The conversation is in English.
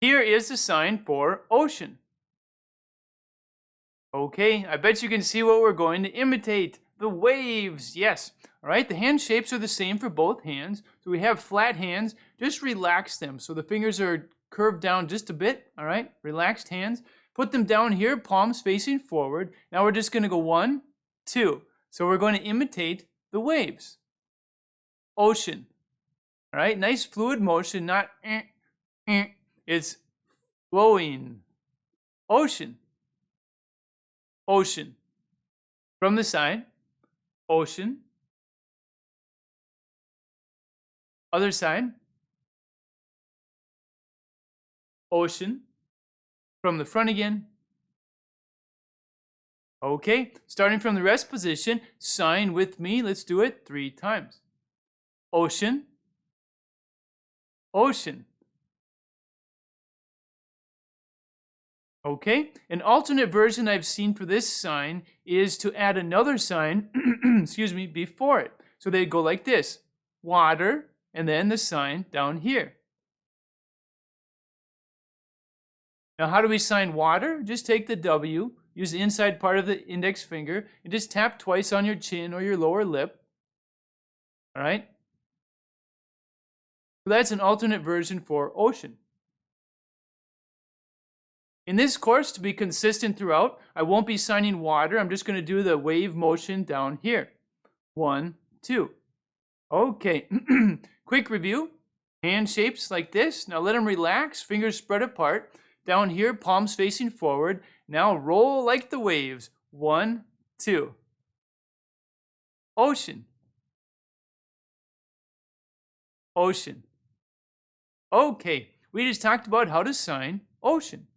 Here is the sign for ocean. Okay, I bet you can see what we're going to imitate. The waves, yes. All right, the hand shapes are the same for both hands. So we have flat hands, just relax them. So the fingers are curved down just a bit, all right? Relaxed hands. Put them down here, palms facing forward. Now we're just gonna go 1, 2. So we're going to imitate the waves. Ocean, all right? Nice fluid motion, not It's flowing. Ocean. Ocean. From the side, ocean. Other side, ocean. From the front again. Okay, starting from the rest position, sign with me. Let's do it 3 times. Ocean. Ocean. Okay, an alternate version I've seen for this sign is to add another sign, excuse me, before it. So they go like this, water, and then the sign down here. Now how do we sign water? Just take the W, use the inside part of the index finger, and just tap twice on your chin or your lower lip. All right? So that's an alternate version for ocean. In this course, to be consistent throughout, I won't be signing water. I'm just going to do the wave motion down here. 1, 2. Okay, quick review. Hand shapes like this. Now let them relax, fingers spread apart. Down here, palms facing forward. Now roll like the waves. 1, 2. Ocean. Ocean. Okay, we just talked about how to sign ocean.